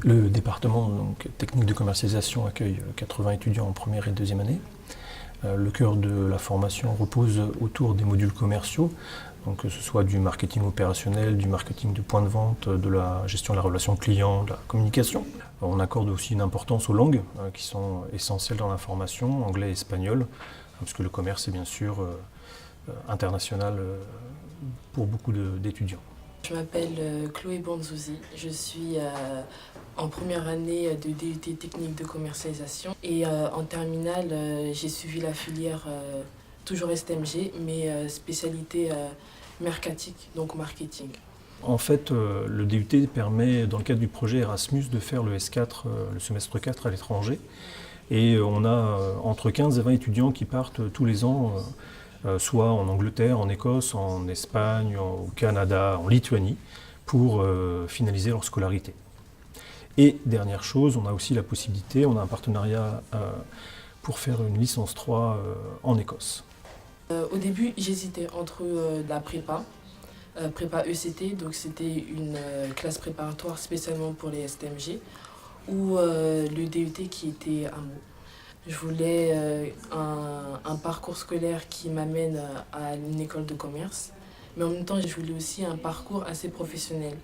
Le département donc, technique de commercialisation accueille 80 étudiants en première et deuxième année. Le cœur de la formation repose autour des modules commerciaux, donc que ce soit du marketing opérationnel, du marketing de point de vente, de la gestion de la relation client, de la communication. On accorde aussi une importance aux langues qui sont essentielles dans la formation, anglais et espagnol, puisque le commerce est bien sûr international pour beaucoup d'étudiants. Je m'appelle Chloé Banzouzi, je suis en première année de DUT technique de commercialisation et en terminale j'ai suivi la filière toujours STMG mais spécialité mercatique, donc marketing. En fait, le DUT permet, dans le cadre du projet Erasmus, de faire le S4, le semestre 4 à l'étranger. Et on a entre 15 et 20 étudiants qui partent tous les ans, soit en Angleterre, en Écosse, en Espagne, au Canada, en Lituanie, pour finaliser leur scolarité. Et dernière chose, on a aussi la possibilité, on a un partenariat pour faire une licence 3 en Écosse. Au début, j'hésitais entre la prépa ECT, donc c'était une classe préparatoire spécialement pour les STMG, ou le DUT qui était à Meaux. Je voulais un parcours scolaire qui m'amène à une école de commerce, mais en même temps, je voulais aussi un parcours assez professionnel.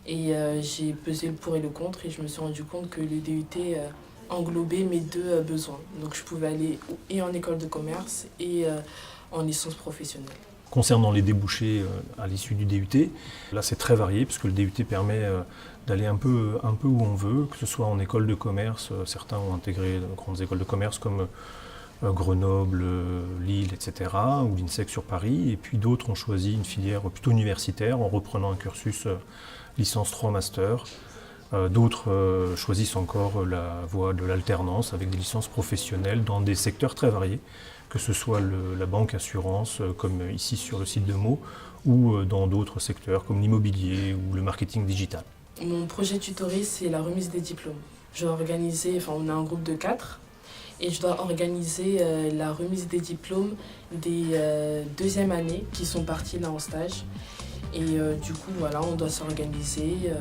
Et j'ai pesé le pour et le contre et je me suis rendu compte que le DUT englobait mes deux besoins. Donc je pouvais aller et en école de commerce et en licence professionnelle. Concernant les débouchés à l'issue du DUT, là c'est très varié puisque le DUT permet d'aller un peu où on veut, que ce soit en école de commerce, certains ont intégré de grandes écoles de commerce comme Grenoble, Lille, etc., ou l'INSEC sur Paris, et puis d'autres ont choisi une filière plutôt universitaire en reprenant un cursus licence 3 master. D'autres choisissent encore la voie de l'alternance avec des licences professionnelles dans des secteurs très variés, que ce soit la banque assurance, comme ici sur le site de Meaux, ou dans d'autres secteurs comme l'immobilier ou le marketing digital. Mon projet tutoré, c'est la remise des diplômes. On a un groupe de 4 et je dois organiser la remise des diplômes des deuxième années qui sont partis là en stage. Et du coup, voilà, on doit s'organiser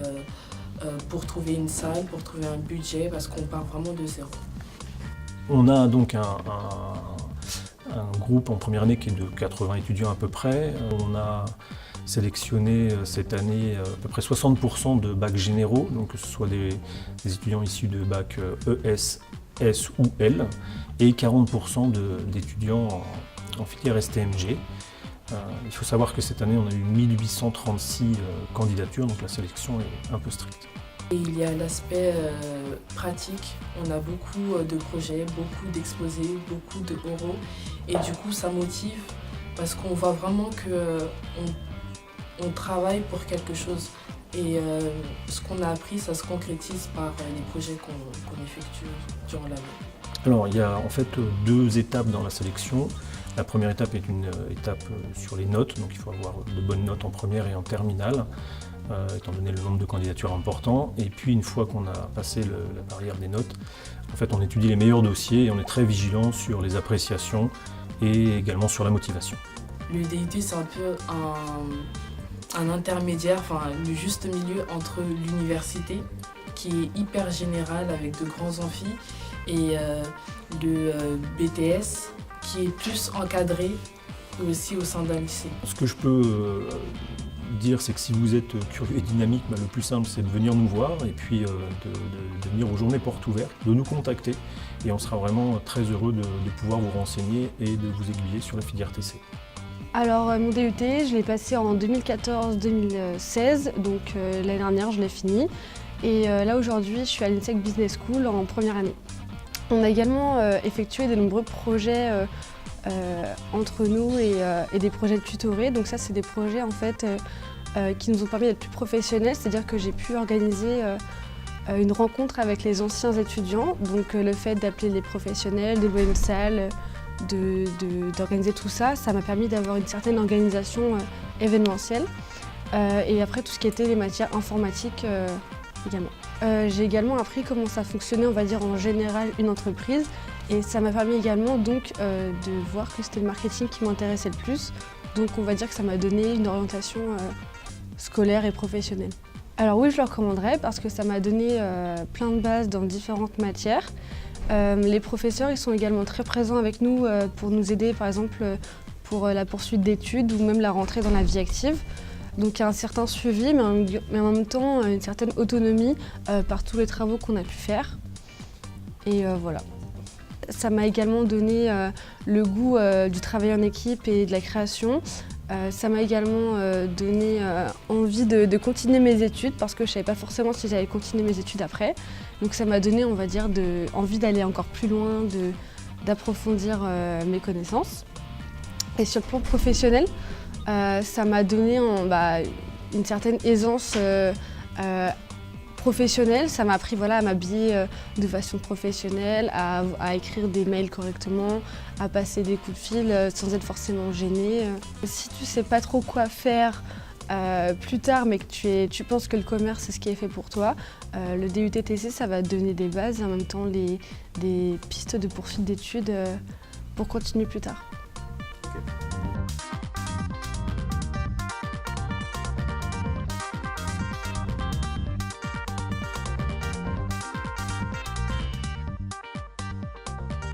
pour trouver une salle, pour trouver un budget, parce qu'on part vraiment de zéro. On a donc un groupe en première année qui est de 80 étudiants à peu près. On a sélectionné cette année à peu près 60% de bacs généraux, donc que ce soit des étudiants issus de bacs ES, S ou L, et 40% d'étudiants en filière STMG. Il faut savoir que cette année, on a eu 1836 candidatures, donc la sélection est un peu stricte. Et il y a l'aspect pratique, on a beaucoup de projets, beaucoup d'exposés, beaucoup de oraux, et du coup ça motive parce qu'on voit vraiment qu'on travaille pour quelque chose. Et ce qu'on a appris, ça se concrétise par les projets qu'on effectue durant l'année. Alors, il y a en fait 2 étapes dans la sélection. La première étape est une étape sur les notes, donc il faut avoir de bonnes notes en première et en terminale, étant donné le nombre de candidatures important. Et puis, une fois qu'on a passé la barrière des notes, en fait, on étudie les meilleurs dossiers et on est très vigilant sur les appréciations et également sur la motivation. Le DUT, c'est un peu un intermédiaire, le juste milieu entre l'université, qui est hyper générale avec de grands amphis, et le BTS, qui est plus encadré aussi au sein d'un lycée. Ce que je peux dire, c'est que si vous êtes curieux et dynamique, le plus simple c'est de venir nous voir et puis de venir aux journées portes ouvertes, de nous contacter et on sera vraiment très heureux de pouvoir vous renseigner et de vous aiguiller sur la filière TC. Alors mon DUT, je l'ai passé en 2014-2016, donc l'année dernière je l'ai fini. Et là aujourd'hui je suis à l'INSEC Business School en première année. On a également effectué de nombreux projets entre nous et des projets tutorés. Donc ça c'est des projets en fait qui nous ont permis d'être plus professionnels, c'est-à-dire que j'ai pu organiser une rencontre avec les anciens étudiants. Donc le fait d'appeler les professionnels, de louer une salle, d'organiser tout ça, ça m'a permis d'avoir une certaine organisation événementielle. Et après tout ce qui était les matières informatiques également. J'ai également appris comment ça fonctionnait, on va dire en général, une entreprise. Et ça m'a permis également donc de voir que c'était le marketing qui m'intéressait le plus. Donc on va dire que ça m'a donné une orientation scolaire et professionnelle. Alors oui, je le recommanderais parce que ça m'a donné plein de bases dans différentes matières. Les professeurs, ils sont également très présents avec nous pour nous aider, par exemple, pour la poursuite d'études ou même la rentrée dans la vie active. Donc il y a un certain suivi, mais en même temps une certaine autonomie par tous les travaux qu'on a pu faire. Et voilà. Ça m'a également donné le goût du travail en équipe et de la création. Ça m'a également donné envie de continuer mes études parce que je ne savais pas forcément si j'allais continuer mes études après. Donc ça m'a donné, on va dire, envie d'aller encore plus loin, d'approfondir mes connaissances. Et sur le plan professionnel, ça m'a donné une certaine aisance professionnelle. Ça m'a appris à m'habiller de façon professionnelle, à écrire des mails correctement, à passer des coups de fil sans être forcément gênée. Si tu ne sais pas trop quoi faire plus tard, mais que tu penses que le commerce c'est ce qui est fait pour toi, le DUT-TC ça va te donner des bases et en même temps des pistes de poursuite d'études pour continuer plus tard. Okay.